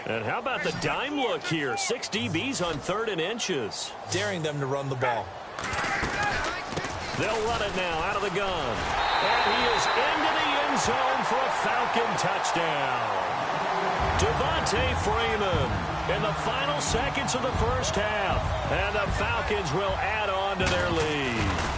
And how about the dime look here? 6 DBs on 3rd and inches. Daring them to run the ball. They'll run it now out of the gun. And he is into the end zone for a Falcon touchdown. Devontae Freeman in the final seconds of the first half. And the Falcons will add on to their lead.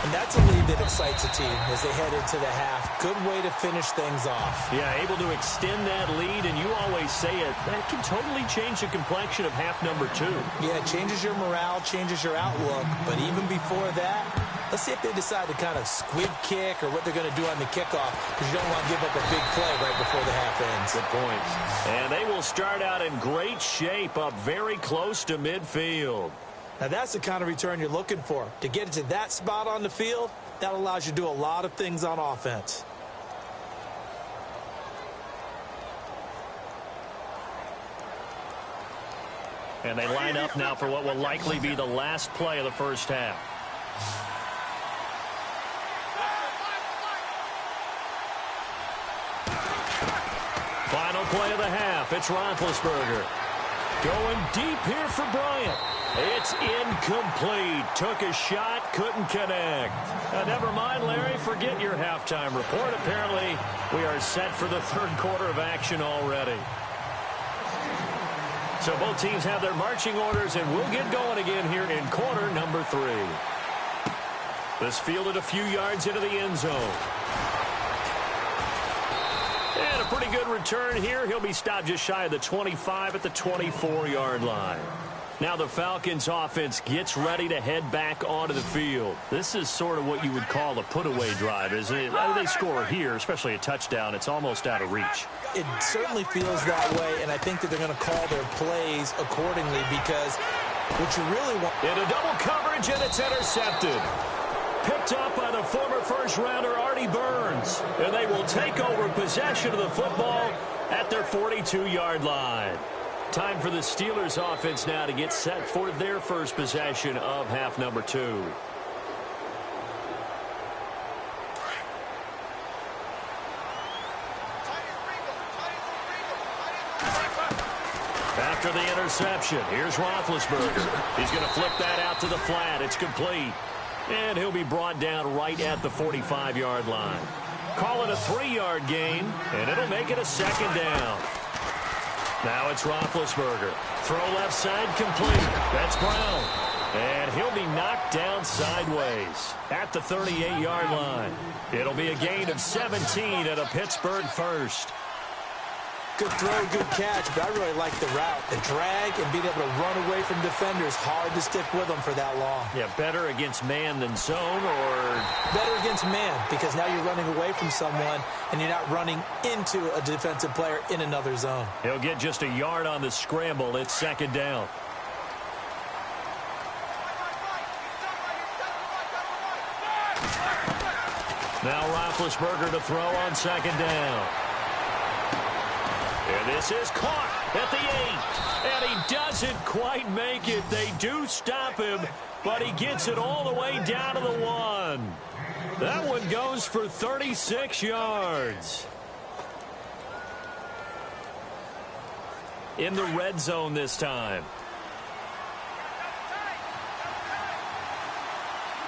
And that's a lead that excites a team as they head into the half. Good way to finish things off. Yeah, able to extend that lead, and you always say it, that can totally change the complexion of half number 2. Yeah, it changes your morale, changes your outlook. But even before that, let's see if they decide to kind of squib kick or what they're going to do on the kickoff, because you don't want to give up a big play right before the half ends. Good point. And they will start out in great shape up very close to midfield. Now, that's the kind of return you're looking for. To get it to that spot on the field, that allows you to do a lot of things on offense. And they line up now for what will likely be the last play of the first half. Final play of the half. It's Roethlisberger. Going deep here for Bryant. It's incomplete. Took a shot, couldn't connect. Never mind, Larry. Forget your halftime report. Apparently, we are set for the 3rd quarter of action already. So both teams have their marching orders, and we'll get going again here in quarter number 3. This fielded a few yards into the end zone. And a pretty good return here. He'll be stopped just shy of the 25 at the 24-yard line. Now the Falcons offense gets ready to head back onto the field. This is sort of what you would call a put-away drive, isn't it? They score here, especially a touchdown. It's almost out of reach. It certainly feels that way, and I think that they're going to call their plays accordingly, because what you really want... Into double coverage, and it's intercepted. Picked up by the former first-rounder Artie Burns. And they will take over possession of the football at their 42-yard line. Time for the Steelers offense now to get set for their first possession of half number 2. After the interception, here's Roethlisberger. He's going to flip that out to the flat. It's complete. And he'll be brought down right at the 45-yard line. Call it a 3-yard gain, and it'll make it a 2nd down. Now it's Roethlisberger. Throw left side complete. That's Brown. And he'll be knocked down sideways at the 38-yard line. It'll be a gain of 17 at a Pittsburgh first. Good throw, good catch, but I really like the route. The drag and being able to run away from defenders, hard to stick with them for that long. Yeah, better against man than zone, or... Better against man, because now you're running away from someone and you're not running into a defensive player in another zone. He'll get just a yard on the scramble. It's 2nd down. Now Roethlisberger to throw on 2nd down. And this is caught at the 8. And he doesn't quite make it. They do stop him, but he gets it all the way down to the 1. That one goes for 36 yards. In the red zone this time.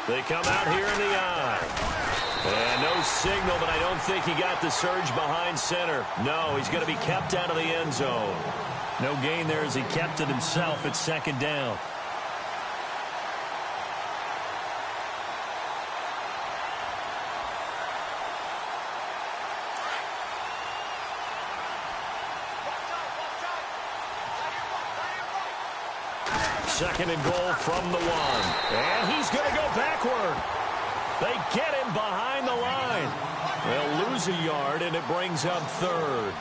They come out here in the eye. And no signal, but I don't think he got the surge behind center. No, he's going to be kept out of the end zone. No gain there as he kept it himself at 2nd down. Second and goal from the 1. And he's going to go backward. They get him behind the line. They'll lose a yard, and it brings up 3rd.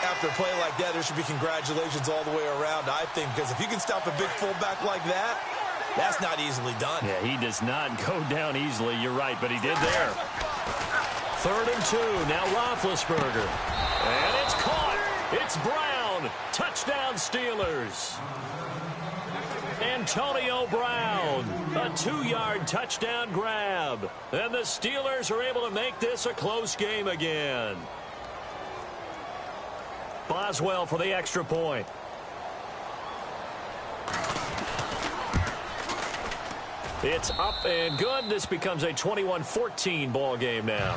After a play like that, there should be congratulations all the way around, I think, because if you can stop a big fullback like that, that's not easily done. Yeah, he does not go down easily. You're right, but he did there. 3rd and 2. Now Roethlisberger. And it's caught. It's Brown. Touchdown, Steelers. Antonio Brown, a 2-yard touchdown grab. And the Steelers are able to make this a close game again. Boswell for the extra point. It's up and good. This becomes a 21-14 ball game now.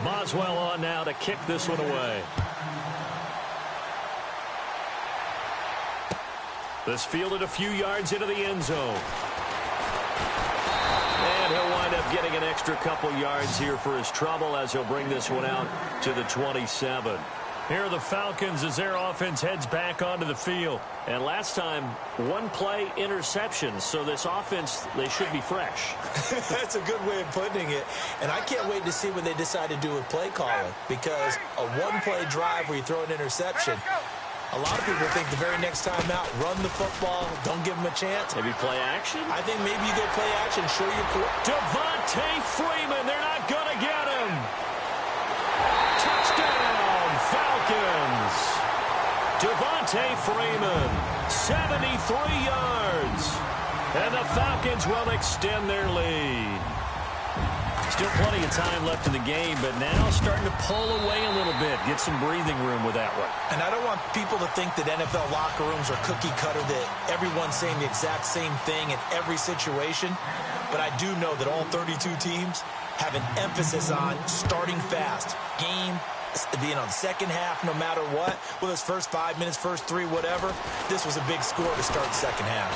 Boswell on now to kick this one away. This fielded a few yards into the end zone. And he'll wind up getting an extra couple yards here for his trouble as he'll bring this one out to the 27. Here are the Falcons as their offense heads back onto the field. And last time, one-play interception. So this offense, they should be fresh. That's a good way of putting it. And I can't wait to see what they decide to do with play calling. Because a one-play drive where you throw an interception, a lot of people think the very next time out, run the football, don't give them a chance. Maybe play action? I think maybe you go play action, show your core. Devontae Freeman, they're not going to get him. Touchdown, Falcons. Devontae Freeman, 73 yards. And the Falcons will extend their lead. Still plenty of time left in the game, but now starting to pull away a little bit. Get some breathing room with that one. And I don't want people to think that NFL locker rooms are cookie cutter, that everyone's saying the exact same thing in every situation. But I do know that all 32 teams have an emphasis on starting fast. Game, the second half, no matter what. Whether it's first 5 minutes, first 3, whatever. This was a big score to start the second half.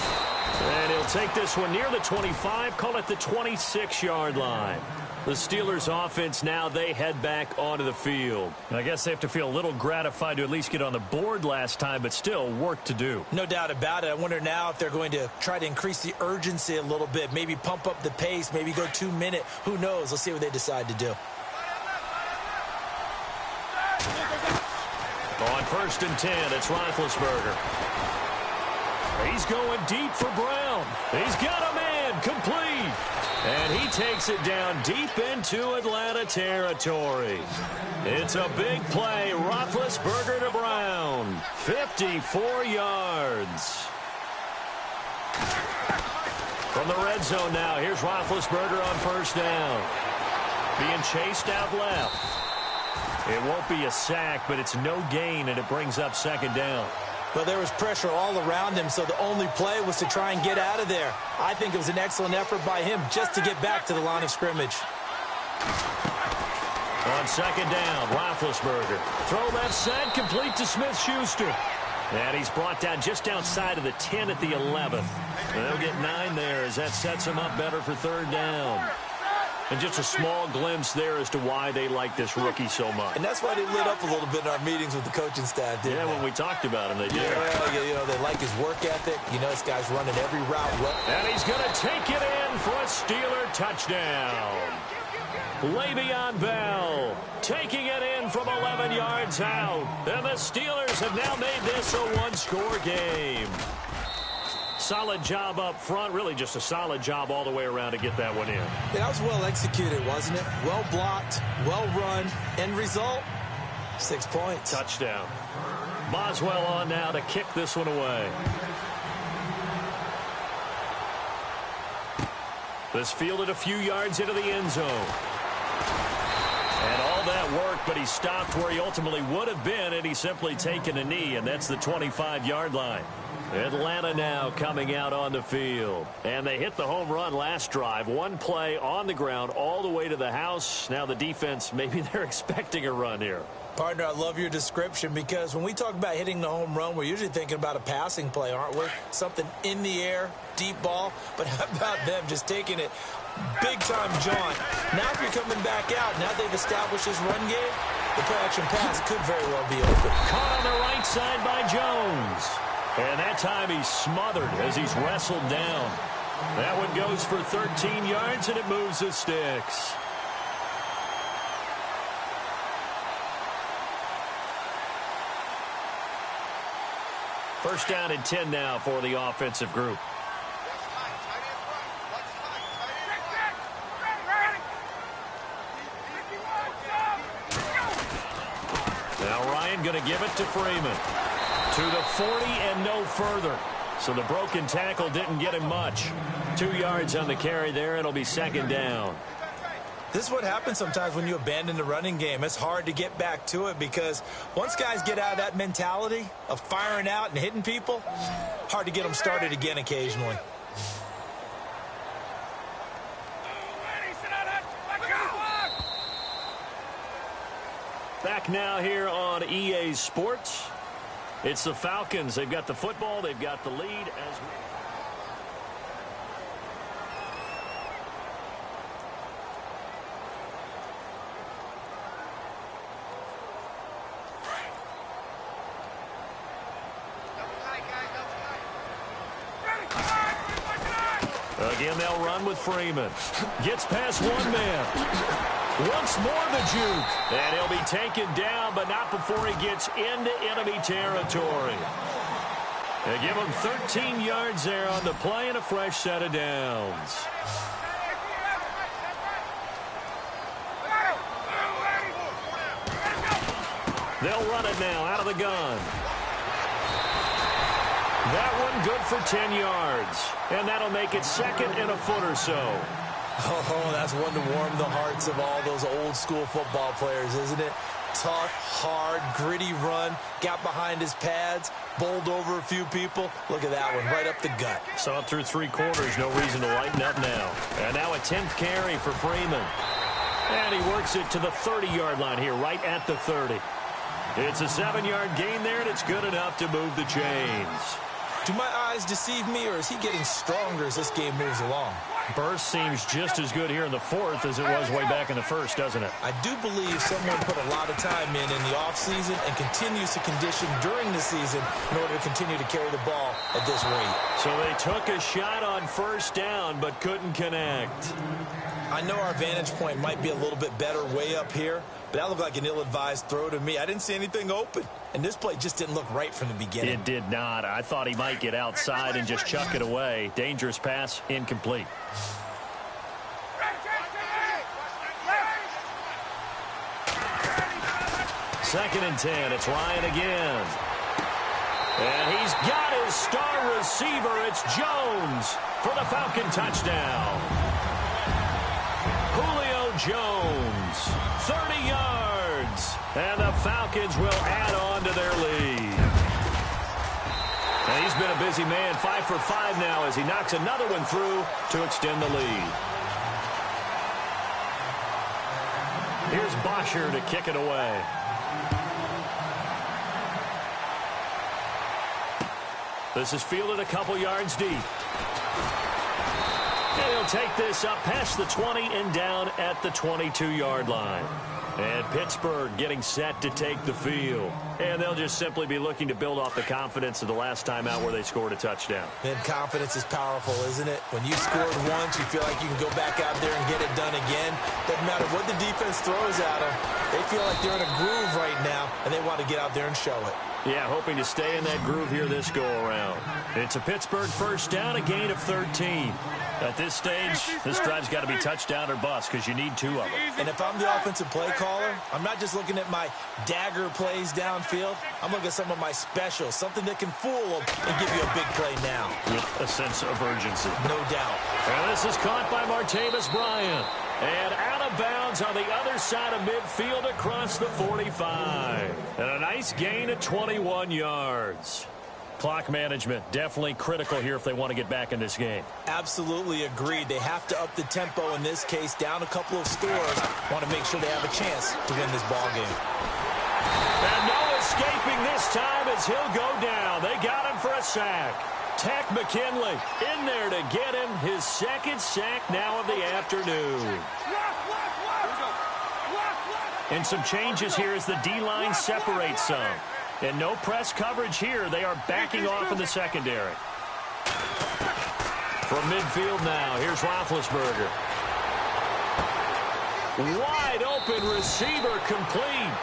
And he'll take this one near the 25, call it the 26-yard line. The Steelers offense now, they head back onto the field. I guess they have to feel a little gratified to at least get on the board last time, but still work to do. No doubt about it. I wonder now if they're going to try to increase the urgency a little bit, maybe pump up the pace, maybe go 2-minute. Who knows? Let's see what they decide to do. On 1st and 10, it's Roethlisberger. He's going deep for Brown. He's got a man complete. And he takes it down deep into Atlanta territory. It's a big play. Roethlisberger to Brown. 54 yards. From the red zone now, here's Roethlisberger on 1st down. Being chased out left. It won't be a sack, but it's no gain, and it brings up 2nd down. But there was pressure all around him, so the only play was to try and get out of there. I think it was an excellent effort by him just to get back to the line of scrimmage. On 2nd down, Roethlisberger. Throw left side, complete to Smith-Schuster. And he's brought down just outside of the 10 at the 11th. And they'll get 9 there as that sets him up better for 3rd down. And just a small glimpse there as to why they like this rookie so much. And that's why they lit up a little bit in our meetings with the coaching staff, didn't they? When we talked about him, they did. Yeah, they like his work ethic. You know, this guy's running every route well. And he's going to take it in for a Steeler touchdown. Le'Veon Bell taking it in from 11 yards out. And the Steelers have now made this a one-score game. Solid job up front, really just a solid job all the way around to get that one in. Yeah, that was well executed, wasn't it? Well blocked, well run. End result, 6 points. Touchdown. Boswell on now to kick this one away. This fielded a few yards into the end zone. And all that work, but he stopped where he ultimately would have been, and he's simply taken a knee, and that's the 25-yard line. Atlanta now coming out on the field. And they hit the home run last drive. One play on the ground all the way to the house. Now the defense, maybe they're expecting a run here. Partner, I love your description because when we talk about hitting the home run, we're usually thinking about a passing play, aren't we? Something in the air, deep ball. But how about them just taking it big-time jaunt? Now if you're coming back out, now they've established this run game, the play-action pass could very well be open. Caught on the right side by Jones. And that time he's smothered as he's wrestled down. That one goes for 13 yards, and it moves the sticks. First down and 10 now for the offensive group. Now Ryan going to give it to Freeman. To the 40 and no further. So the broken tackle didn't get him much. 2 yards on the carry there. It'll be 2nd down. This is what happens sometimes when you abandon the running game. It's hard to get back to it because once guys get out of that mentality of firing out and hitting people, hard to get them started again occasionally. Back now here on EA Sports. It's the Falcons. They've got the football. They've got the lead as we... Again, they'll run with Freeman. Gets past one man. Once more the juke. And he'll be taken down, but not before he gets into enemy territory. They give him 13 yards there on the play and a fresh set of downs. They'll run it now out of the gun. That one good for 10 yards. And that'll make it second and a foot or so. Oh, that's one to warm the hearts of all those old school football players, isn't it? Tough, hard, gritty run. Got behind his pads, bowled over a few people. Look at that one, right up the gut. Saw it through three quarters. No reason to lighten up now. And now a 10th carry for Freeman. And he works it to the 30-yard line here, right at the 30. It's a 7-yard gain there, and it's good enough to move the chains. Do my eyes deceive me, or is he getting stronger as this game moves along? Burst seems just as good here in the fourth as it was way back in the first, doesn't it? I do believe someone put a lot of time in the offseason and continues to condition during the season in order to continue to carry the ball at this rate. So they took a shot on first down but couldn't connect. I know our vantage point might be a little bit better way up here, but that looked like an ill-advised throw to me. I didn't see anything open, and this play just didn't look right from the beginning. It did not. I thought he might get outside and just chuck it away. Dangerous pass, incomplete. Second and 10. It's Ryan again. And he's got his star receiver. It's Jones for the Falcon touchdown. Julio Jones, 30 yards. And the Falcons will add on to their lead. And he's been a busy man, 5 for 5 now as he knocks another one through to extend the lead. Here's Bosher to kick it away. This is fielded a couple yards deep. And he'll take this up past the 20 and down at the 22-yard line. And Pittsburgh getting set to take the field. And they'll just simply be looking to build off the confidence of the last time out where they scored a touchdown. And confidence is powerful, isn't it? When you scored once, you feel like you can go back out there and get it done again. Doesn't matter what the defense throws at them. They feel like they're in a groove right now, and they want to get out there and show it. Yeah, hoping to stay in that groove here this go-around. It's a Pittsburgh first down, a gain of 13. At this stage, this drive's got to be touchdown or bust because you need 2 of them. And if I'm the offensive play caller, I'm not just looking at my dagger plays downfield. I'm looking at some of my specials, something that can fool them and give you a big play now. With a sense of urgency. No doubt. And this is caught by Martavis Bryant. And out of bounds on the other side of midfield across the 45. And a nice gain of 21 yards. Clock management definitely critical here if they want to get back in this game. Absolutely agreed. They have to up the tempo in this case, down a couple of scores. Want to make sure they have a chance to win this ball game. And no escaping this time as he'll go down. They got him for a sack. Tech McKinley in there to get him his second sack now of the afternoon. And some changes here as the D-line separates some. And no press coverage here. They are backing off in the secondary. From midfield now, here's Roethlisberger. Wide open receiver complete.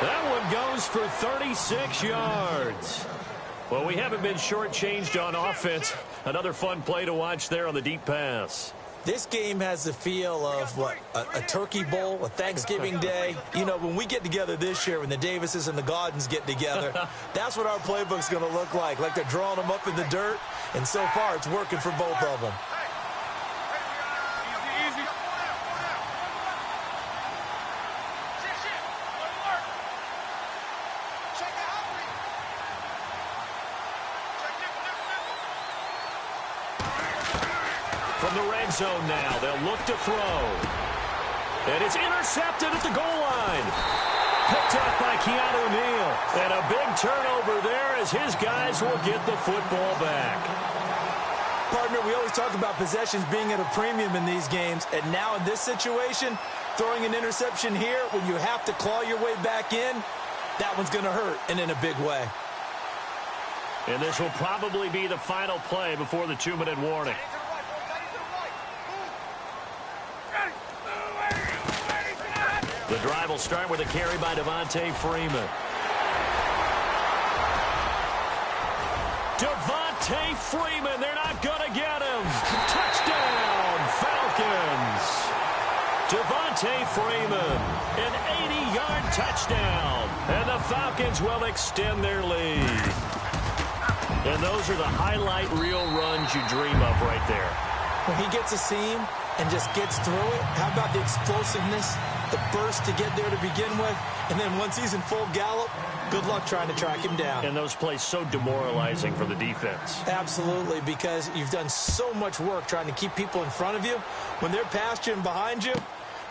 That one goes for 36 yards. Well, we haven't been shortchanged on offense. Another fun play to watch there on the deep pass. This game has the feel of, what, a turkey bowl, a Thanksgiving day. You know, when we get together this year, when the Davises and the Gaudens get together, that's what our playbook's going to look like they're drawing them up in the dirt. And so far, it's working for both of them. from the red zone now. They'll look to throw. And it's intercepted at the goal line. Picked up by Keanu Neal. And a big turnover there as his guys will get the football back. Partner, we always talk about possessions being at a premium in these games. And now in this situation, throwing an interception here when you have to claw your way back in, that one's going to hurt, and in a big way. And this will probably be the final play before the 2-minute warning. The drive will start with a carry by Devontae Freeman. Devontae Freeman, they're not going to get him. Touchdown, Falcons. Devontae Freeman, an 80-yard touchdown. And the Falcons will extend their lead. And those are the highlight reel runs you dream of right there. When he gets a seam and just gets through it, how about the explosiveness, the burst to get there to begin with, and then once he's in full gallop, good luck trying to track him down. And those plays so demoralizing for the defense. Absolutely, because you've done so much work trying to keep people in front of you. When they're past you and behind you,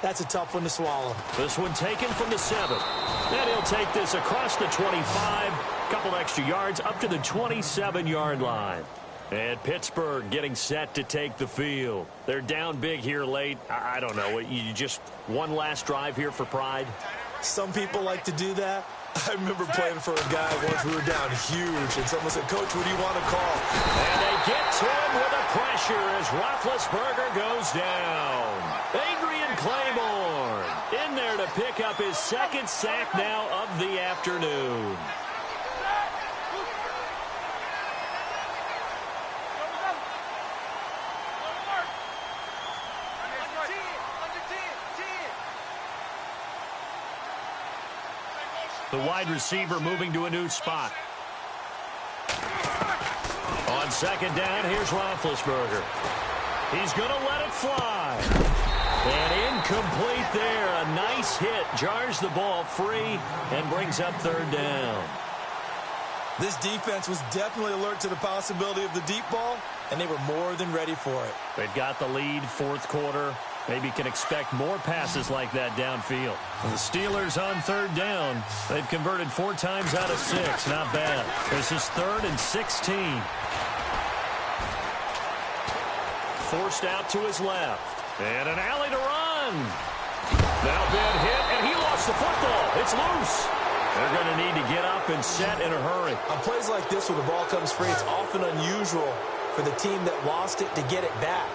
that's a tough one to swallow. This one taken from the 7. And he'll take this across the 25, couple extra yards up to the 27-yard line. And Pittsburgh getting set to take the field. They're down big here late. I don't know. You just one last drive here for pride? Some people like to do that. I remember playing for a guy once. We were down huge, and someone said, "Coach, what do you want to call?" And they get to him with a pressure as Roethlisberger goes down. Adrian Claiborne in there to pick up his second sack now of the afternoon. The wide receiver moving to a new spot. On second down, here's Roethlisberger. He's going to let it fly. And incomplete there. A nice hit. Jars the ball free and brings up third down. This defense was definitely alert to the possibility of the deep ball, and they were more than ready for it. They've got the lead, fourth quarter. Maybe can expect more passes like that downfield. The Steelers on third down. They've converted 4 times out of 6. Not bad. This is 3rd and 16. Forced out to his left. And an alley to run. Now been hit, and he lost the football. It's loose. They're going to need to get up and set in a hurry. On plays like this where the ball comes free, it's often unusual for the team that lost it to get it back.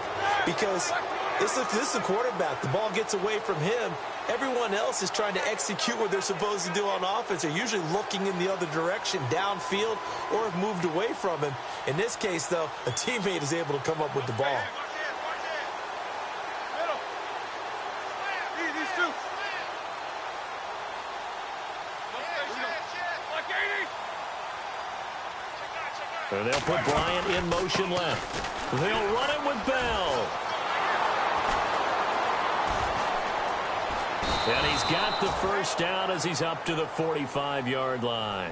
Because this is a quarterback. The ball gets away from him. Everyone else is trying to execute what they're supposed to do on offense. They're usually looking in the other direction, downfield, or have moved away from him. In this case, though, a teammate is able to come up with the ball. And they'll put Bryant in motion left. They'll run it with Bell. And he's got the first down as he's up to the 45-yard line.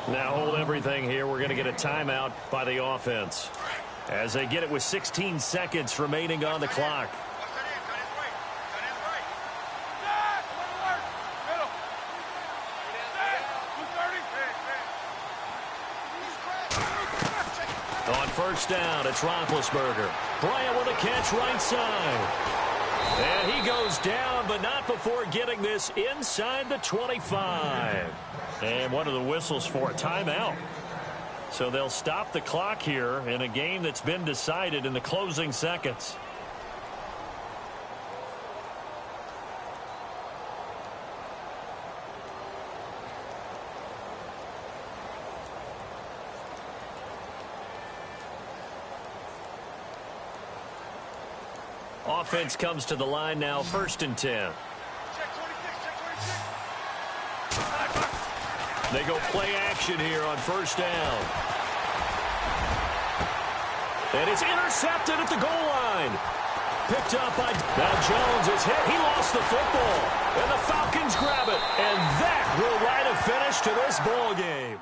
Now hold everything here. We're going to get a timeout by the offense as they get it with 16 seconds remaining on the clock. On first down, it's Roethlisberger. Bryant with a catch right side. And he goes down, but not before getting this inside the 25. And one of the whistles for a timeout. So they'll stop the clock here in a game that's been decided in the closing seconds. Offense comes to the line now, 1st and 10. They go play action here on first down. And it's intercepted at the goal line. Picked up by... Now Jones is hit. He lost the football. And the Falcons grab it. And that will write a finish to this ball game.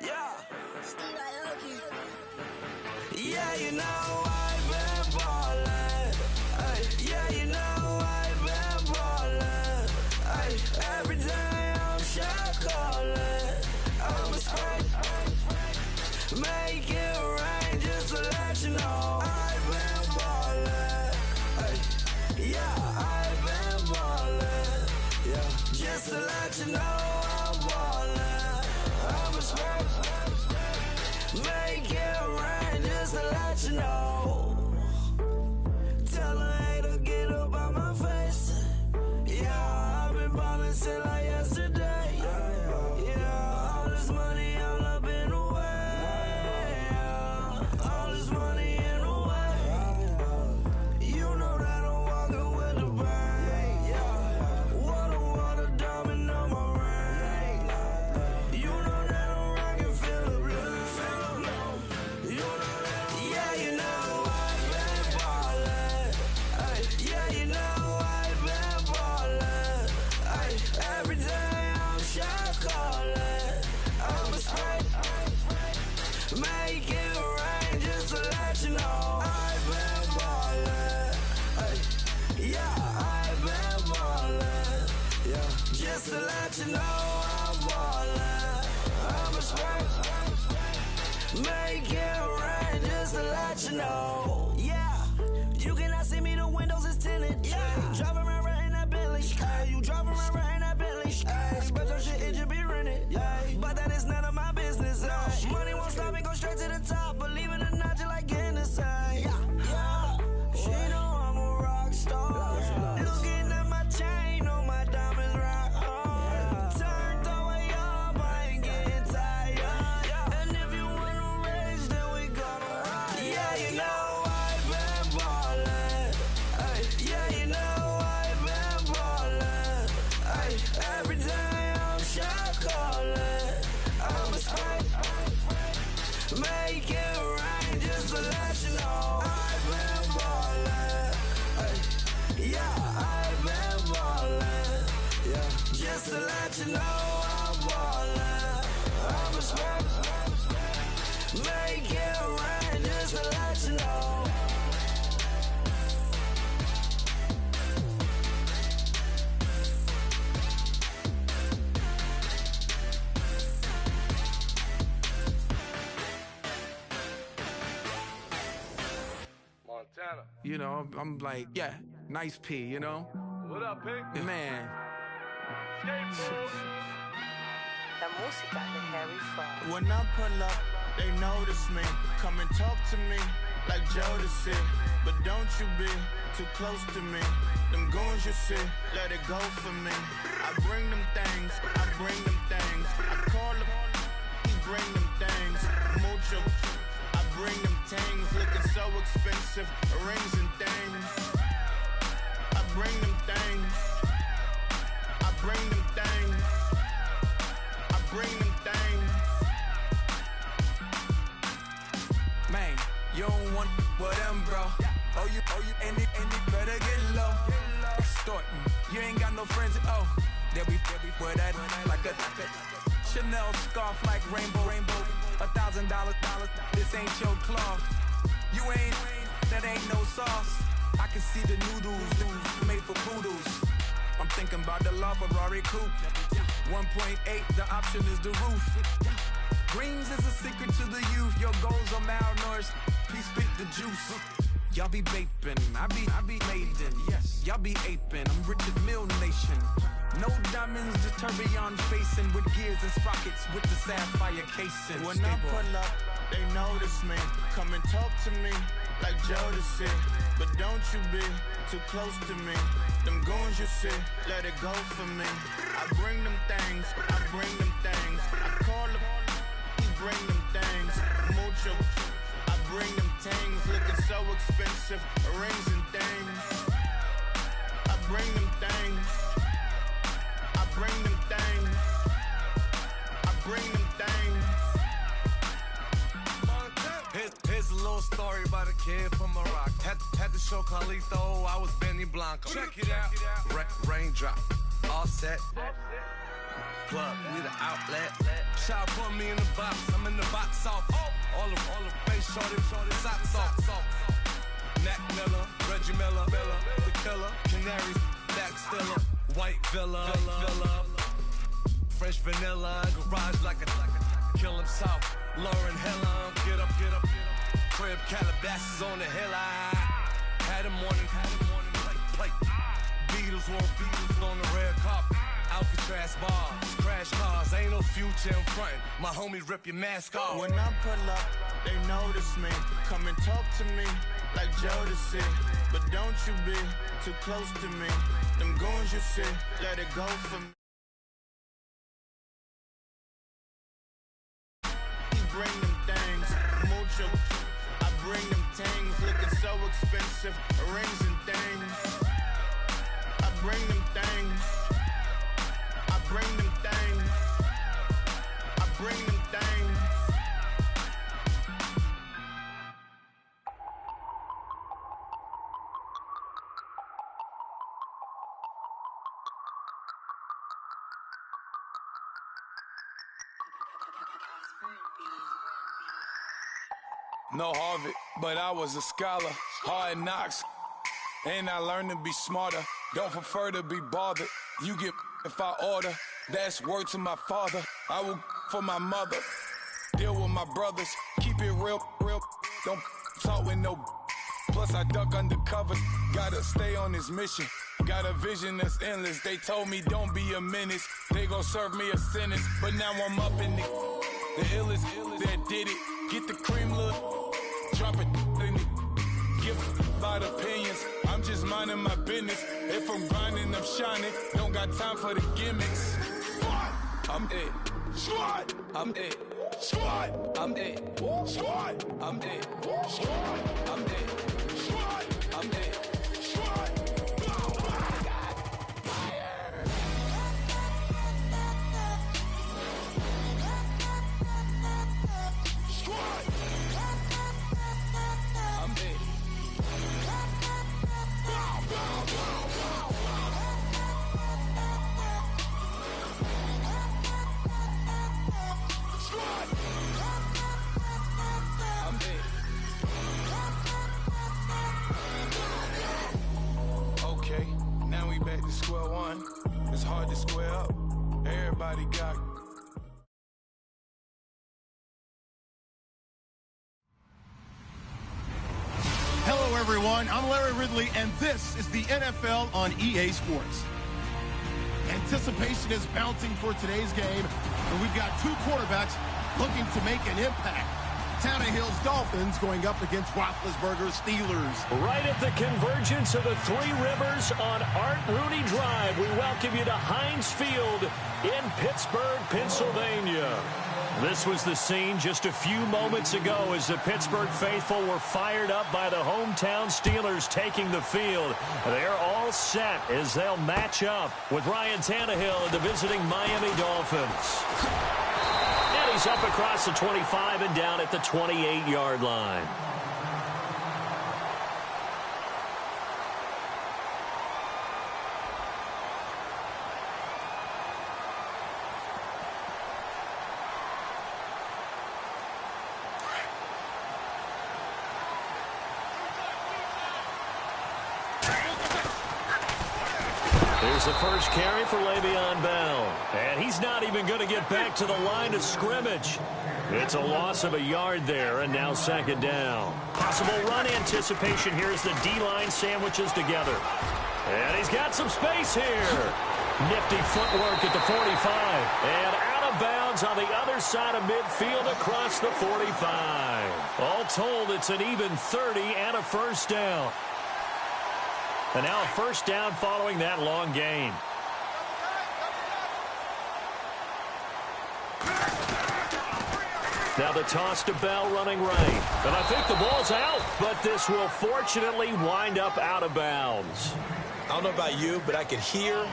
Yeah. Yeah, you know I've been ballin'. Ay, yeah, you know I've been ballin'. Ay, every day I'm shot callin'. I'm a spray. Make it rain just to let you know I've been ballin'. Ay, yeah, I've been ballin'. Yeah, just to let you know I'm ballin'. I'm a spray. Make it rain just to let you know. Tell a hater get up on my face. Yeah, I've been ballin' since like yesterday. Yeah, all this money all up in the way. All this money in the way. You know that I'm walking with the bank. Yeah, water diamond on my ring. You know that I'm rockin' feel the blue. You know that, yeah, you know I've been ballin'. Ay, yeah, you know I've been ballin'. Ay, every day I'm shot callin'. I'm a spray. Make it rain just to let you know I've been ballin'. Ay, yeah, I've been ballin'. Yeah, just to let you know I'm ballin'. I'm a spray. Make it rain just to let you know. Yeah, you cannot see me, the windows is tinted. Yeah, drive around right in that Bentley. Ay, you drive around right in that Bentley. Ay, but your shit, it just be rented. Yeah, but that is none of my business. Ay, money won't stop me, go straight to the top. Believe it or not, you like getting the same. Yeah, she know I'm a rock star. Looking at my chain, on my diamonds rock hard. Turned the way up, I ain't getting tired. And if you wanna race, then we gonna ride. Yeah, you know I've been ballin'. Ay, yeah, you know I've been ballin'. Ay, every day I'm shot callin'. I'm a spray. Make it rain just to let you know I've been ballin'. Ay, yeah, I've been ballin'. Yeah, just to let you know I'm ballin'. I'm a spray. Make it rain just to let you know. Montana. You know, I'm like, yeah, nice P, you know? What up, Pink? Man. Skateboard. La música de Harry Fraud. When I pull up, they notice me. Come and talk to me like Jodeci. But don't you be too close to me. Them goons you see, let it go for me. I bring them things, I bring them things. I call them, he bring them things. Mucho, I bring them things. Looking so expensive, rings and things. I bring them things. I bring them things. I bring them things. Man, you don't want with them, bro. Oh, you, and it better get low. Extorting, you ain't got no friends. Oh, they'll be with that like a Chanel scarf like rainbow. $1,000, this ain't your cloth. You ain't, that ain't no sauce. I can see the noodles made for poodles. I'm thinking about the LaFerrari coupe. 1.8, the option is the roof. Greens is a secret to the youth. Your goals are malnourished. Please spit the juice. Y'all be vaping, I be laden. Yes, y'all be aping. I'm Richard Mill Nation. No diamonds, just tourbillon facing with gears and sprockets with the sapphire casing. When I pull up, they notice me. Come and talk to me like Jodeci. But don't you be too close to me. Them goons you see, let it go for me. I bring them things, I bring them things. I call them, he bring them things. Mucho, I bring them things. Looking so expensive, rings and things. I bring them things. I bring them things. I bring them things. Here's a little story about a kid from Morocco. Had to show Carlito I was Benny Blanco. Check it out. Raindrop, all set. Plug, we the outlet. Child put me in the box, I'm in the box off. All the face shorty, socks off. Mac Miller, Reggie Miller, the killer, Canaries, back stiller, white villa, fresh vanilla, garage like a kill him soft. Lauren Hilla, get up, crib Calabasas on the hill. I had him morning, plate. Beatles on the red carpet. Alcatraz bars, crash cars, ain't no future in front. My homie rip your mask off. When I pull up, they notice me. Come and talk to me like Jodeci. But don't you be too close to me. Them goons you see, let it go for me. Bring them things, mucho. I bring them things, looking so expensive. Rings and things. I bring them things. I bring them things. I bring them things. No Harvard, but I was a scholar. Hard knocks, and I learned to be smarter. Don't prefer to be bothered. You get if I order. That's word to my father. I will for my mother. Deal with my brothers. Keep it real. Don't talk with no. Plus I duck undercovers. Gotta stay on this mission. Got a vision that's endless. They told me don't be a menace. They gon' serve me a sentence. But now I'm up in the illest that did it. Get the cream look. Drop it in it. Give about opinions. I'm just minding my business. If I'm grinding, I'm shining. Don't got time for the gimmicks. Squad, I'm it. Squad, I'm it. Squad, I'm it. Squad, I'm it. Squad, I'm it. Squad, I'm it. Squad. Okay, now we back to square one. It's hard to square up. Everybody got. Hello, everyone. I'm Larry Ridley, and this is the NFL on EA Sports. Anticipation is mounting for today's game, and we've got two quarterbacks looking to make an impact. Tannehill's Dolphins going up against Roethlisberger's Steelers. Right at the convergence of the Three Rivers on Art Rooney Drive, we welcome you to Heinz Field in Pittsburgh, Pennsylvania. This was the scene just a few moments ago as the Pittsburgh faithful were fired up by the hometown Steelers taking the field. They're all set as they'll match up with Ryan Tannehill and the visiting Miami Dolphins. And he's up across the 25 and down at the 28-yard line. Here's the first carry for Le'Veon Bell. And he's not even going to get back to the line of scrimmage. It's a loss of a yard there, and now second down. Possible run anticipation here as the D-line sandwiches together. And he's got some space here. Nifty footwork at the 45. And out of bounds on the other side of midfield across the 45. All told, it's an even 30 and a first down. And now a first down following that long gain. Now the toss to Bell running right. And I think the ball's out, but this will fortunately wind up out of bounds. I don't know about you, but I could hear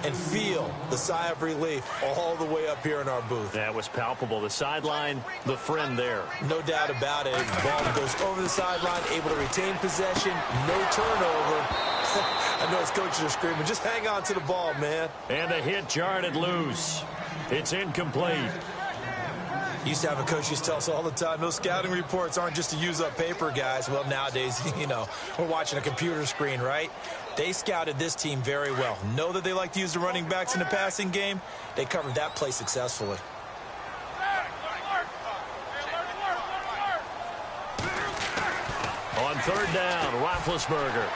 and feel the sigh of relief all the way up here in our booth. That was palpable. The sideline, the friend there. No doubt about it. The ball goes over the sideline, able to retain possession, no turnover. I know his coaches are screaming, just hang on to the ball, man. And the hit jarred it loose. It's incomplete. Used to have a coach used to tell us all the time, those scouting reports aren't just to use up paper, guys. Well, nowadays, you know, we're watching a computer screen, right? They scouted this team very well. Know that they like to use the running backs in the passing game. They covered that play successfully. On third down, Roethlisberger.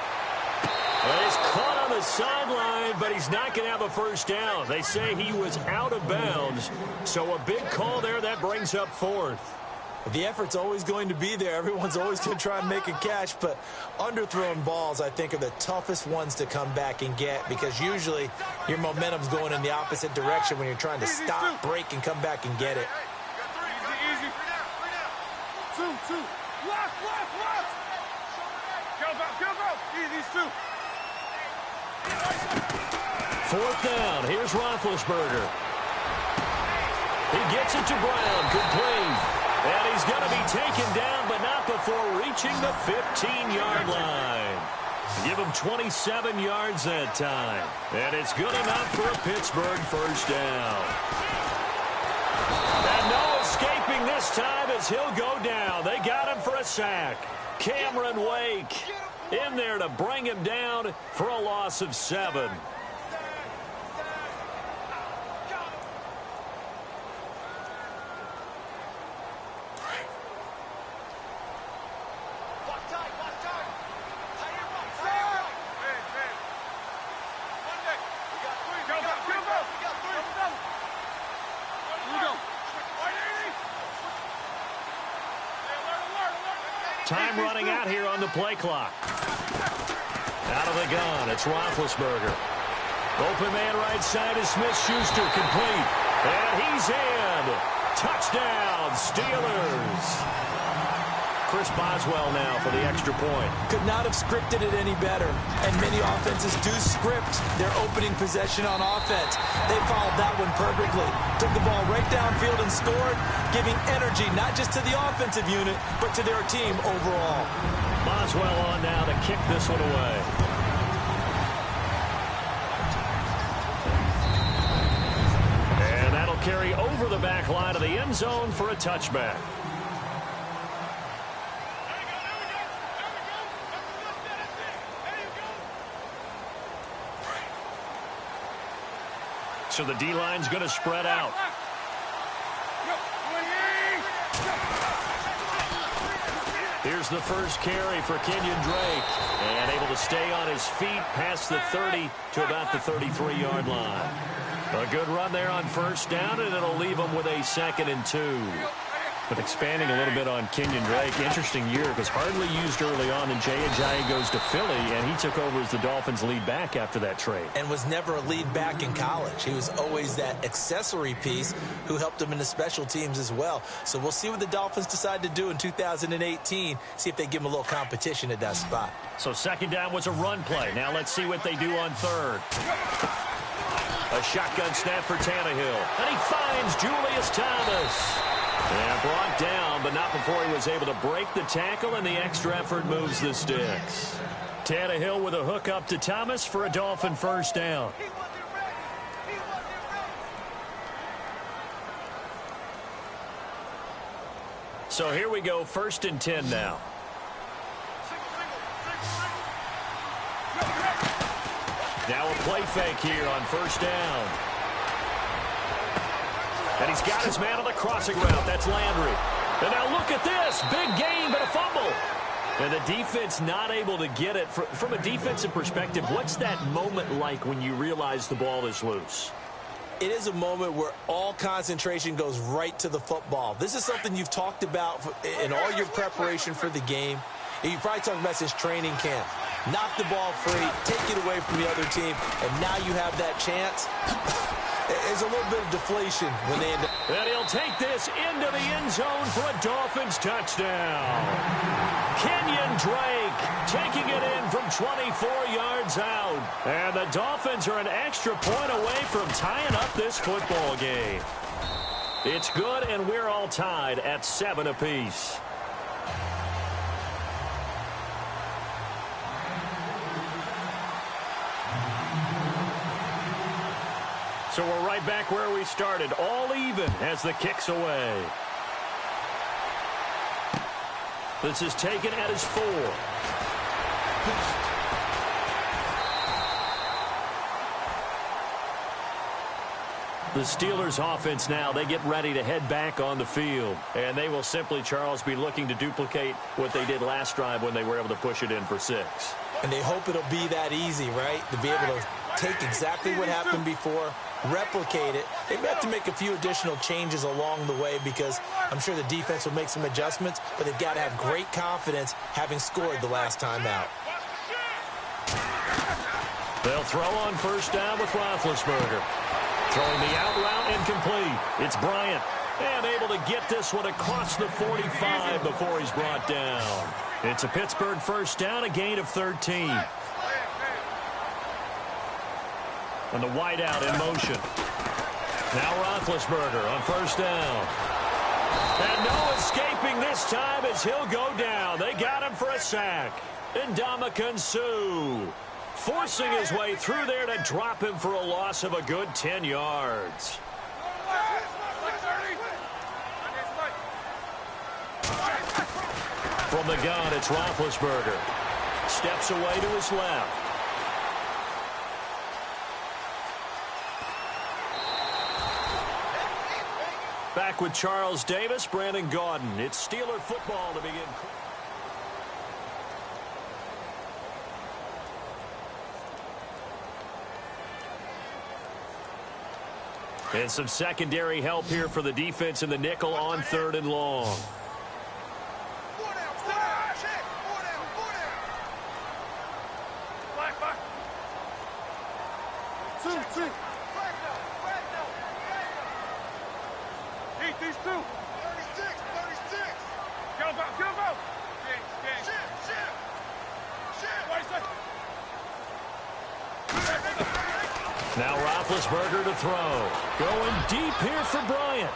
Well, he's caught on the sideline, but he's not going to have a first down. They say he was out of bounds, so a big call there. That brings up fourth. The effort's always going to be there. Everyone's always going to try and make a catch, but underthrown balls, I think, are the toughest ones to come back and get because usually your momentum's going in the opposite direction when you're trying to stop, break, and come back and get it. Easy. 2. Left. Go. Easy, 2. Fourth down. Here's Roethlisberger. He gets it to Brown. Complete. And he's going to be taken down, but not before reaching the 15-yard line. Give him 27 yards that time. And it's good enough for a Pittsburgh first down. And no escaping this time as he'll go down. They got him for a sack. Cameron Wake in there to bring him down for a loss of 7. Time running out here on the play clock. Out of the gun, it's Roethlisberger. Open man right side is Smith-Schuster, complete. And he's in. Touchdown, Steelers. Chris Boswell now for the extra point. Could not have scripted it any better. And many offenses do script their opening possession on offense. They followed that one perfectly. Took the ball right downfield and scored, giving energy not just to the offensive unit, but to their team overall. Boswell on now to kick this one away. And that'll carry over the back line of the end zone for a touchback. So the D-line's going to spread out. Here's the first carry for Kenyon Drake. And able to stay on his feet past the 30 to about the 33-yard line. A good run there on first down, and it'll leave him with a 2nd and 2. But expanding a little bit on Kenyon Drake, interesting year because hardly used early on. And Jay Ajayi goes to Philly, and he took over as the Dolphins' lead back after that trade. And was never a lead back in college. He was always that accessory piece who helped him in the special teams as well. So we'll see what the Dolphins decide to do in 2018, see if they give him a little competition at that spot. So second down was a run play. Now let's see what they do on third. A shotgun snap for Tannehill. And he finds Julius Thomas. And brought down, but not before he was able to break the tackle, and the extra effort moves the sticks. Tannehill with a hook up to Thomas for a Dolphin first down. So here we go, 1st and 10 now. Now a play fake here on first down. And he's got his man on the crossing route. That's Landry. And now look at this. Big game, but a fumble. And the defense not able to get it. From a defensive perspective, what's that moment like when you realize the ball is loose? It is a moment where all concentration goes right to the football. This is something you've talked about in all your preparation for the game. And you probably talked about since training camp. Knock the ball free, take it away from the other team, and now you have that chance. There's a little bit of deflation when they end up. And he'll take this into the end zone for a Dolphins touchdown. Kenyon Drake taking it in from 24 yards out. And the Dolphins are an extra point away from tying up this football game. It's good, and we're all tied at 7 apiece. So we're right back where we started, all even as the kick's away. This is taken at his 4. The Steelers offense now, they get ready to head back on the field. And they will simply, Charles, be looking to duplicate what they did last drive when they were able to push it in for 6. And they hope it'll be that easy, right? To be able to take exactly what happened before, replicate it. They may have to make a few additional changes along the way because I'm sure the defense will make some adjustments, but they've got to have great confidence having scored the last time out. They'll throw on first down with Roethlisberger. Throwing the out route incomplete. It's Bryant. And able to get this one across the 45 before he's brought down. It's a Pittsburgh first down, a gain of 13. And the wideout in motion. Now Roethlisberger on first down. And no escaping this time as he'll go down. They got him for a sack. Ndamukong Suh forcing his way through there to drop him for a loss of a good 10 yards. From the gun, it's Roethlisberger. Steps away to his left. Back with Charles Davis, Brandon Gaudin. It's Steeler football to begin. And some secondary help here for the defense in the nickel on 3rd and long. Now Roethlisberger to throw. Going deep here for Bryant.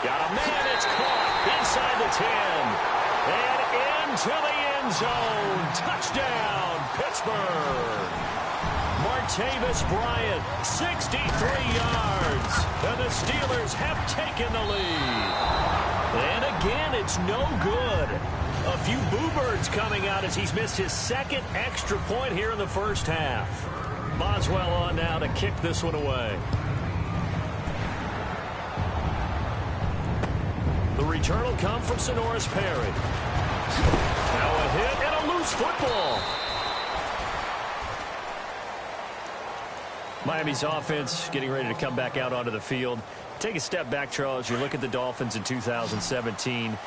Got a man, it's caught inside the 10. And into the end zone. Touchdown, Pittsburgh. Martavis Bryant, 63 yards. And the Steelers have taken the lead. And again, it's no good. A few boo birds coming out as he's missed his 2nd extra point here in the first half. Boswell on now to kick this one away. The return will come from Sonoris Perry. Now a hit and a loose football. Miami's offense getting ready to come back out onto the field. Take a step back, Charles. You look at the Dolphins in 2017.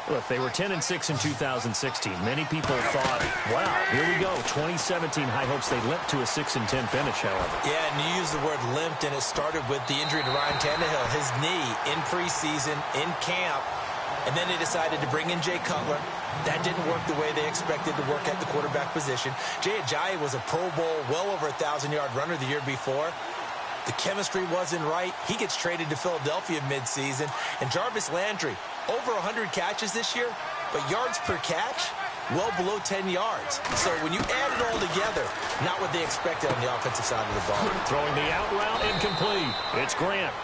Look, they were 10-6 in 2016. Many people thought, wow, here we go. 2017 high hopes. They limped to a 6-10 finish, however. Yeah, and you used the word limped, and it started with the injury to Ryan Tannehill. His knee in preseason, in camp, and then they decided to bring in Jay Cutler. That didn't work the way they expected to work at the quarterback position. Jay Ajayi was a Pro Bowl, well over 1,000-yard runner the year before. The chemistry wasn't right. He gets traded to Philadelphia midseason. And Jarvis Landry, over 100 catches this year, but yards per catch, well below 10 yards. So when you add it all together, not what they expected on the offensive side of the ball. Throwing the out route incomplete. It's Grant.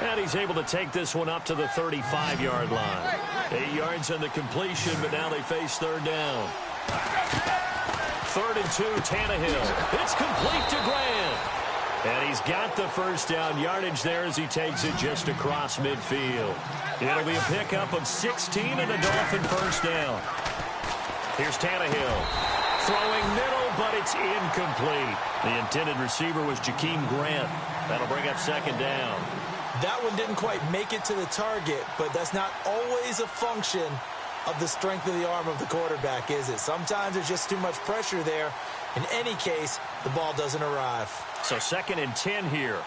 And he's able to take this one up to the 35-yard line. 8 yards on the completion, but now they face 3rd down. 3rd and 2, Tannehill. It's complete to Grant. And he's got the first down yardage there as he takes it just across midfield. It'll be a pickup of 16 and a Dolphin first down. Here's Tannehill. Throwing middle, but it's incomplete. The intended receiver was Jakeem Grant. That'll bring up 2nd down. That one didn't quite make it to the target, but that's not always a function of the strength of the arm of the quarterback, is it? Sometimes there's just too much pressure there. In any case, the ball doesn't arrive. So 2nd and 10 here.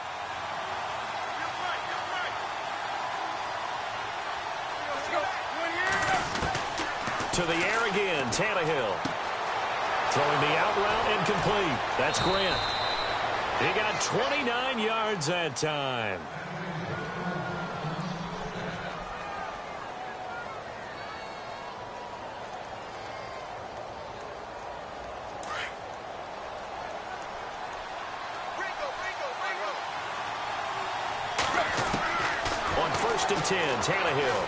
To the air again, Tannehill. Throwing the out route incomplete. That's Grant. He got 29 yards that time. On 1st and 10, Tannehill.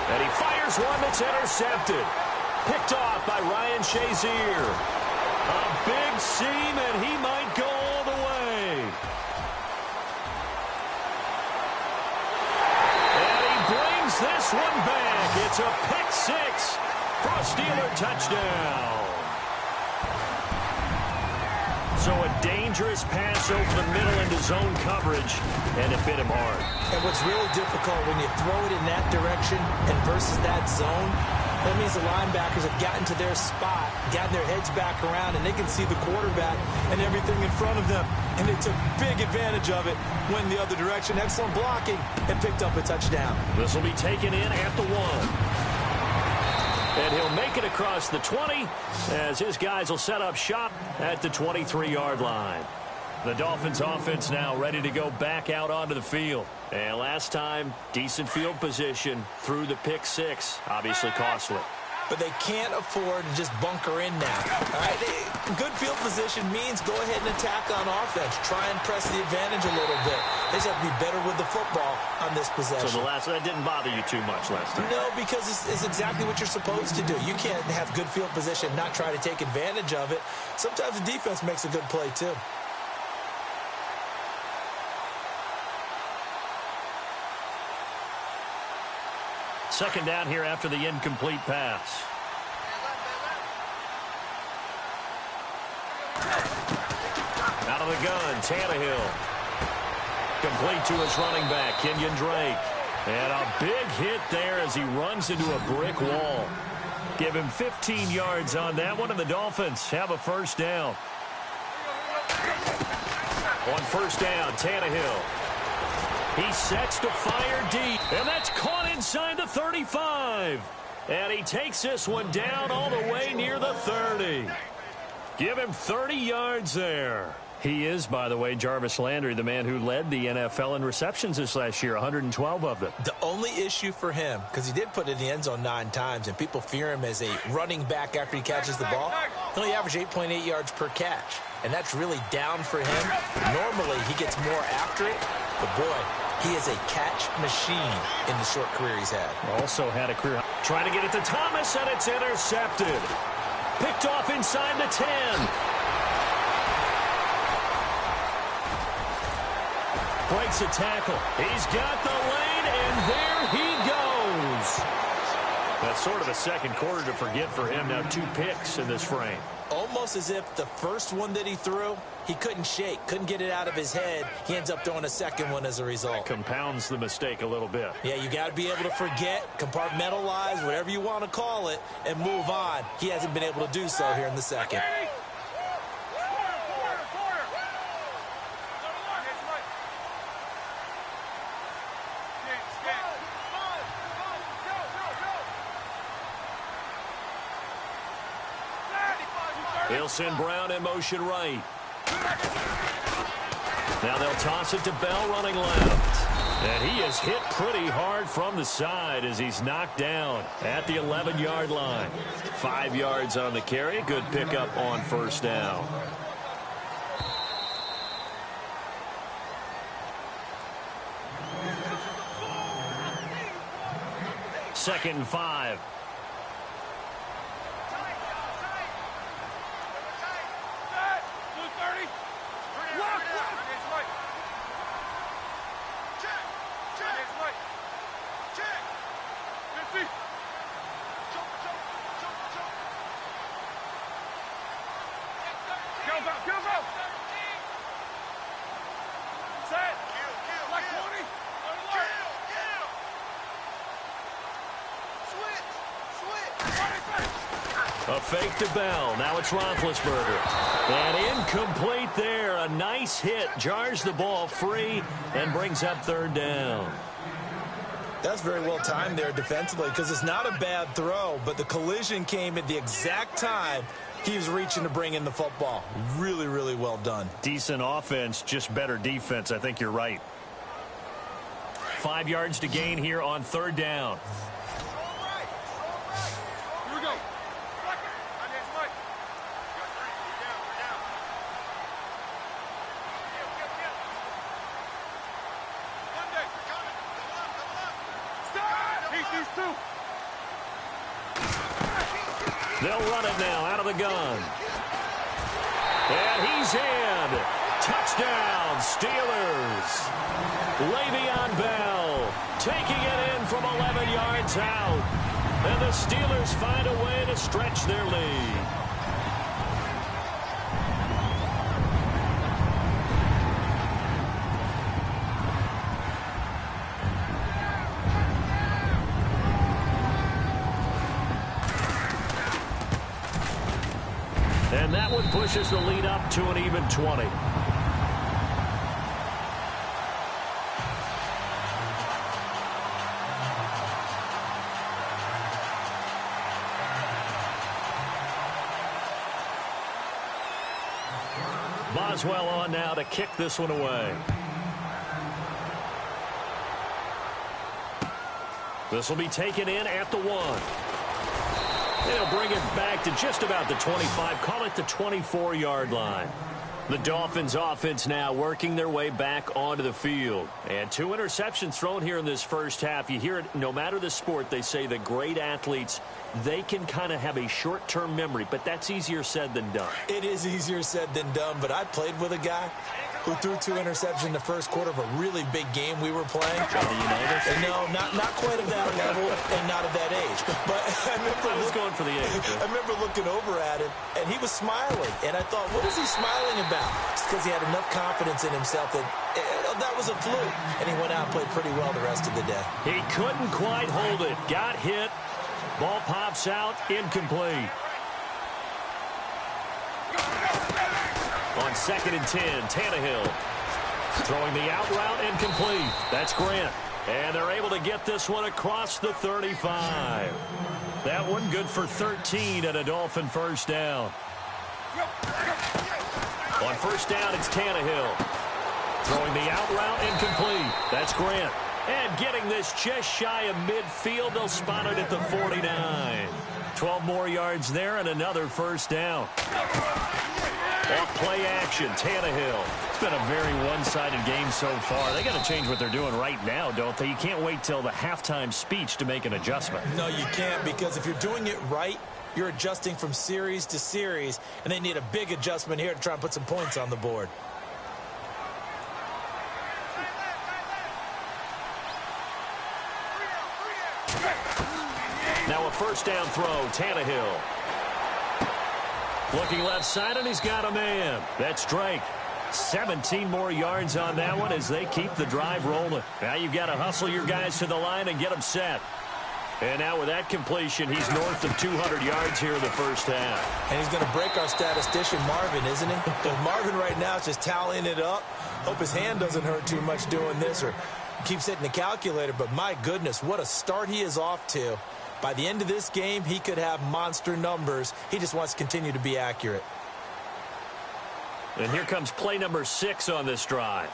And he fires Here's one that's intercepted. Picked off by Ryan Shazier. A big seam, and he might go all the way. And he brings this one back. It's a pick six for a Steeler touchdown. So a dangerous pass over the middle into zone coverage, and it bit him hard. And what's really difficult when you throw it in that direction and versus that zone, that means the linebackers have gotten to their spot, gotten their heads back around, and they can see the quarterback and everything in front of them. And they took big advantage of it, went the other direction, excellent blocking, and picked up a touchdown. This will be taken in at the 1. And he'll make it across the 20 as his guys will set up shop at the 23-yard line. The Dolphins offense now ready to go back out onto the field. And last time, decent field position through the pick six. Obviously costly. But they can't afford to just bunker in now. All right, good field position means go ahead and attack on offense. Try and press the advantage a little bit. They just have to be better with the football on this possession. So that didn't bother you too much last time? No, because it's exactly what you're supposed to do. You can't have good field position, not try to take advantage of it. Sometimes the defense makes a good play, too. Second down here after the incomplete pass. Out of the gun, Tannehill. Complete to his running back, Kenyon Drake. And a big hit there as he runs into a brick wall. Give him 15 yards on that one, and the Dolphins have a first down. On first down, Tannehill. He sets to fire deep, and that's caught inside the 35. And he takes this one down all the way near the 30. Give him 30 yards there. He is, by the way, Jarvis Landry, the man who led the NFL in receptions this last year, 112 of them. The only issue for him, because he did put it in the end zone 9 times, and people fear him as a running back after he catches the ball, he only averaged 8.8 yards per catch, and that's really down for him. Normally, he gets more after it, but boy, he is a catch machine in the short career he's had. Also had a career trying to get it to Thomas, and it's intercepted. Picked off inside the 10. Breaks a tackle. He's got the lane, and there he goes. That's sort of a second quarter to forget for him. Now 2 picks in this frame. Almost as if the first one that he threw, he couldn't shake, couldn't get it out of his head. He ends up throwing a second one as a result. Compounds the mistake a little bit. Yeah, you got to be able to forget, compartmentalize, whatever you want to call it, and move on. He hasn't been able to do so here in the second. They'll send Brown in motion right. Now they'll toss it to Bell running left. And he is hit pretty hard from the side as he's knocked down at the 11-yard line. 5 yards on the carry. Good pickup on first down. Second and 5. A fake to Bell. Now it's Roethlisberger. And incomplete there. A nice hit. Jars the ball free and brings up third down. That's very well timed there defensively because it's not a bad throw, but the collision came at the exact time he was reaching to bring in the football. Really, really well done. Decent offense, just better defense. I think you're right. 5 yards to gain here on third down. They'll run it now out of the gun. And he's in. Touchdown, Steelers. Le'Veon Bell taking it in from 11 yards out. And the Steelers find a way to stretch their lead. And that one pushes the lead up to an even 20. Boswell on now to kick this one away. This will be taken in at the 1. They'll bring it back to just about the 25, call it the 24-yard line. The Dolphins offense now working their way back onto the field. And 2 interceptions thrown here in this first half. You hear it, no matter the sport, they say that great athletes, they can kind of have a short-term memory, but that's easier said than done. It is easier said than done, but I played with a guy who threw 2 interceptions in the first quarter of a really big game we were playing. No, not quite at that level and not at that age. But I was going for the age. I remember looking over at him, and he was smiling. And I thought, what is he smiling about? It's because he had enough confidence in himself that that was a fluke. And he went out and played pretty well the rest of the day. He couldn't quite hold it. Got hit. Ball pops out. Incomplete. On 2nd and 10, Tannehill throwing the out route, incomplete. That's Grant. And they're able to get this one across the 35. That one good for 13 and a Dolphin first down. On first down, it's Tannehill. Throwing the out route, incomplete. That's Grant. And getting this just shy of midfield, they'll spot it at the 49. 12 more yards there and another first down. Off play action, Tannehill. It's been a very one-sided game so far. They got to change what they're doing right now, don't they? You can't wait till the halftime speech to make an adjustment. No, you can't, because if you're doing it right, you're adjusting from series to series, and they need a big adjustment here to try and put some points on the board. Now a first down throw, Tannehill. Looking left side, and he's got a man. That's Drake. 17 more yards on that one as they keep the drive rolling. Now you've got to hustle your guys to the line and get them set. And now with that completion, he's north of 200 yards here in the first half. And he's going to break our statistician, Marvin, isn't he? Because Marvin right now is just tallying it up. Hope his hand doesn't hurt too much doing this or keeps hitting the calculator. But my goodness, what a start he is off to. By the end of this game, he could have monster numbers. He just wants to continue to be accurate. And here comes play number 6 on this drive.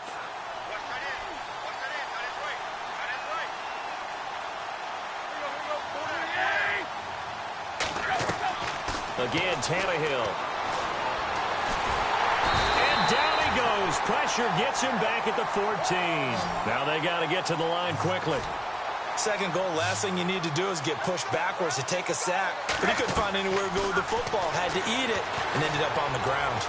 Again, Tannehill. And down he goes. Pressure gets him back at the 14. Now they got to get to the line quickly. Second goal, last thing you need to do is get pushed backwards to take a sack. But he couldn't find anywhere to go with the football. Had to eat it and ended up on the ground.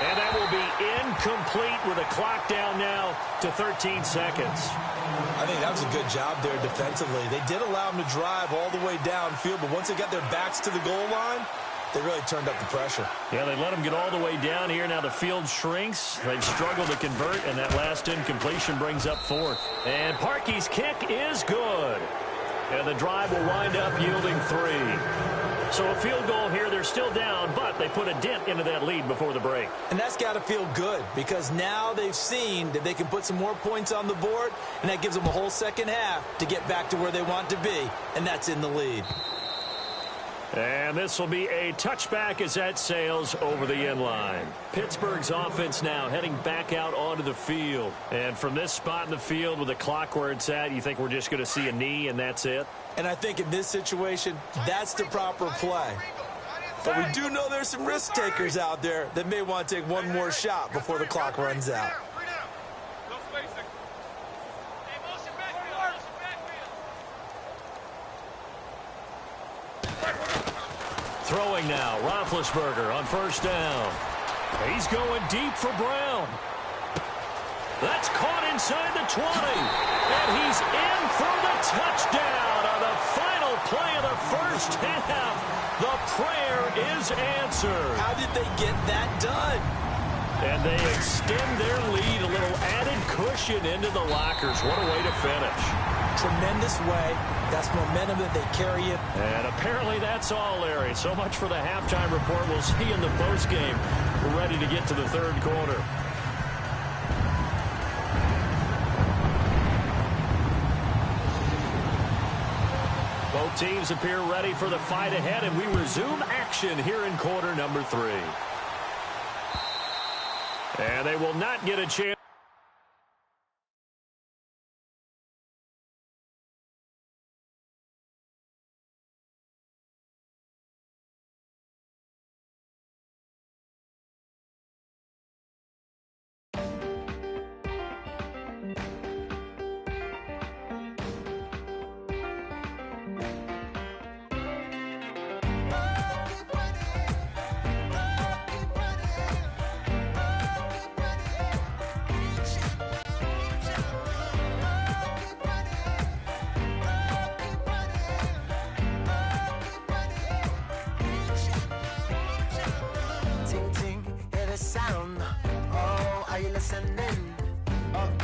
And that will be incomplete with a clock down now to 13 seconds. I think that was a good job there defensively. They did allow him to drive all the way downfield, but once they got their backs to the goal line, they really turned up the pressure. Yeah, they let him get all the way down here. Now the field shrinks. They've struggled to convert, and that last incompletion brings up 4th. And Parkey's kick is good. And the drive will wind up yielding 3. So a field goal here. They're still down, but they put a dent into that lead before the break. And that's got to feel good because now they've seen that they can put some more points on the board, and that gives them a whole second half to get back to where they want to be, and that's in the lead. And this will be a touchback as that sails over the end line. Pittsburgh's offense now heading back out onto the field. And from this spot in the field with the clock where it's at, you think we're just going to see a knee and that's it? And I think in this situation, that's the proper play. But we do know there's some risk takers out there that may want to take one more shot before the clock runs out. throwing now. Roethlisberger on first down. He's going deep for Brown. That's caught inside the 20. And he's in for the touchdown on the final play of the first half. The prayer is answered. How did they get that done? And they extend their lead, a little added cushion into the lockers. What a way to finish. Tremendous way. That's momentum that they carry it. And apparently that's all, Larry. So much for the halftime report. We'll see you in the postgame. We're ready to get to the third quarter. Both teams appear ready for the fight ahead, and we resume action here in quarter number 3. And they will not get a chance.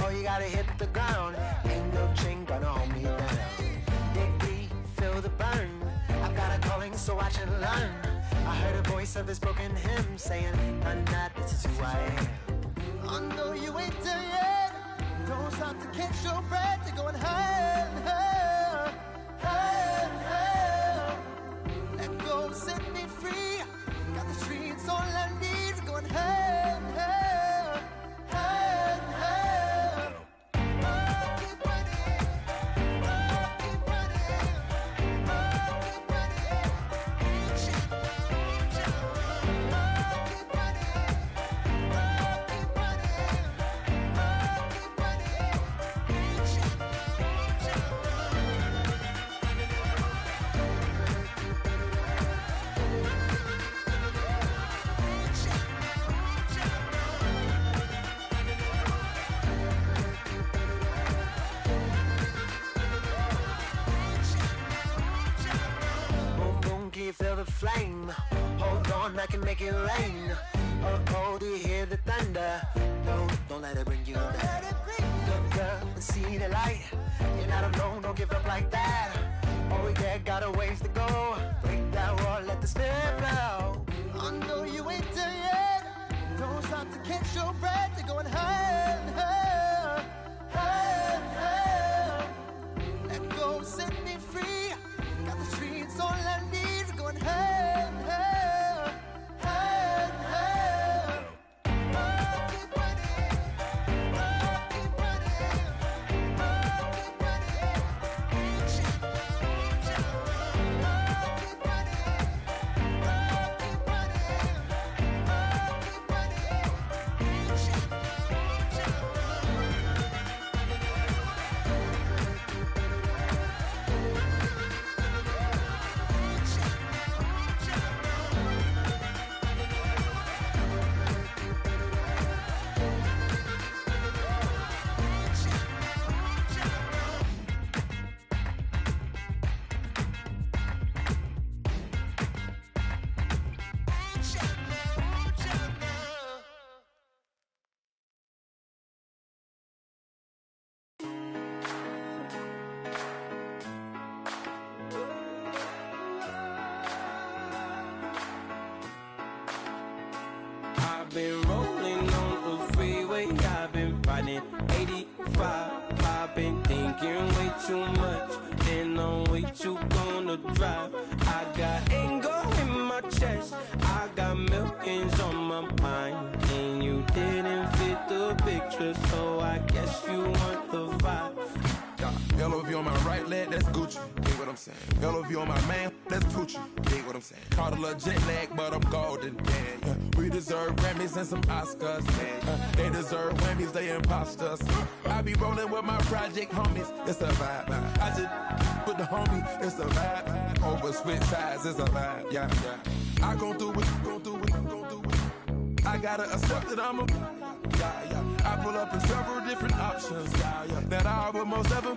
Oh, you gotta hit the ground. Ain't no chain gonna hold me down. Dig deep, feel the burn. I've got a calling, so watch and learn. I heard a voice of his broken hymn saying, "I'm not, this is who I am." I know you ain't there yet. Don't stop to catch your breath. You're going higher and higher, higher and higher. Let go, set me free. Got the streets all I need. Going higher and higher, higher and higher. Feel the flame. Hold on, I can make it rain. Oh, do you hear the thunder? No, don't let it bring you down. Look up and see the light. You're not alone, don't give up like that. Oh yeah, got a ways to go. Break that wall, let the spirit flow. I know you ain't there yet. Don't stop to catch your breath. You're going higher and higher, higher and higher. Let go, set me free. Got the streets all I need. Going higher and higher, higher and higher. I've been rolling on the freeway, I've been riding 85. I've been thinking way too much, and I'm way too gonna drive. I got anger in my chest, I got millions on my mind, and you didn't fit the picture, so I guess you want the vibe. Yellow if you on my right leg, that's Gucci. Think what I'm saying? LOV on my man, that's Poochie. Dig what I'm saying? Caught a little jet lag, but I'm golden. Yeah. We deserve Grammys and some Oscars. Yeah. They deserve Whammies, they imposters. I be rolling with my project homies. It's a vibe. I just put the homie. It's a vibe. Over switch sides, it's a vibe. Yeah. I gon' do it. I gotta accept that I'm a. I pull up in several different options. That I almost ever.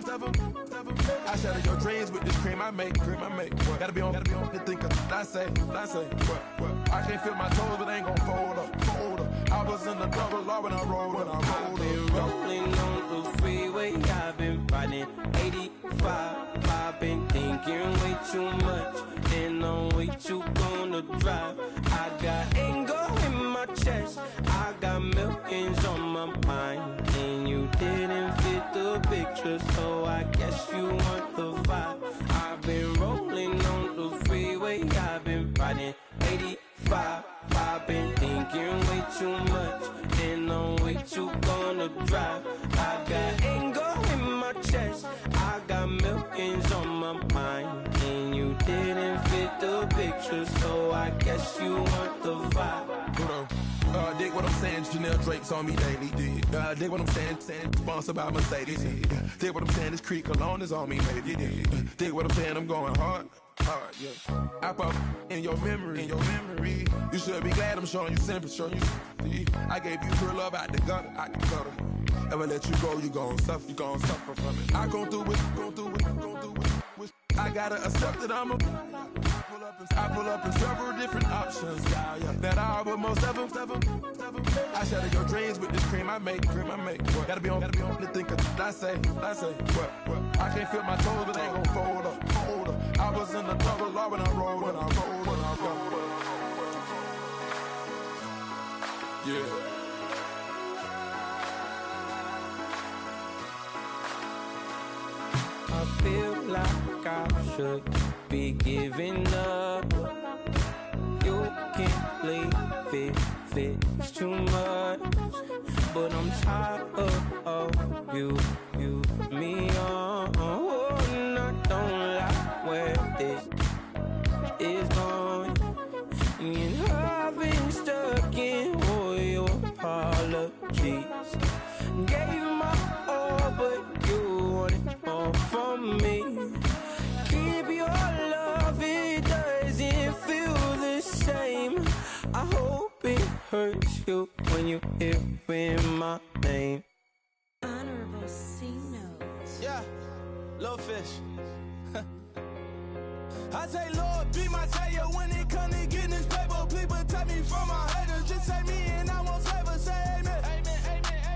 I shatter your dreams with this cream I make. Gotta be on the thinker. I say. What? I can't feel my toes, but ain't gon' fold up. I was in the double law when I rolled. I've been rolling on the freeway. I've been riding 85. I've been thinking way too much, and I'm way too gonna drive. I got anger in my chest. I got millions on my mind, and you didn't fit the picture, so I guess you want the vibe. I've been rolling on the freeway. I've been riding 85. I've been thinking way too much, and I'm way too gonna drive. I got anger in my chest. I got millions on my mind, and you didn't fit the picture, so I guess you want the vibe. Dig what I'm saying, Chanel drapes on me daily. Dig what I'm saying, sponsored by Mercedes. Dig what I'm saying, this Creek Cologne is on me, maybe. Dig what I'm saying, I'm going hard, yeah. I pop in your memory. You should be glad I'm showing you sympathy. I gave you real love out the gutter, Ever let you go, you gon' suffer from it. I gon' do it. I gotta accept that I'm a. I pull up in several different options. That I almost ever. I shatter your dreams with this cream I make. What? Gotta be on the thinker. I say. What? I can't feel my toes, but ain't gon' fold up. I was in the double law when I rolled. Yeah. I feel like I should be giving up. You can't leave it's too much. But I'm tired of you, me on. And I don't like where this is going. And I've been stuck in all your apologies. Gave my all, but you wanted more from me. Keep your love, it doesn't feel the same. I hope it hurts you when you hear my name. Honorable C note. Yeah, little fish. I say, Lord, be my savior when it comes to getting this paper. Please protect me from my haters. Just say me and I won't save her. Say amen.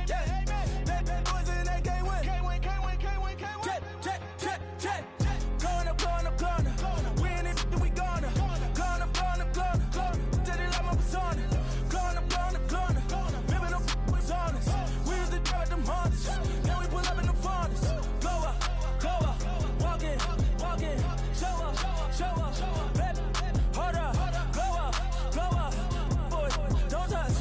Yeah. That boys and they can't win. Check. Gonna. Win it, we gonna. Gonna. Did it like my persona. Gonna. Remember them was honest. We used to drive them Hondas. Now we pull up in the furnace. Go up. Walk in. Show up. Baby, hold up. Go up. Boy, don't touch.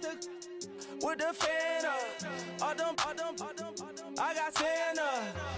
with the fan up. I got Santa.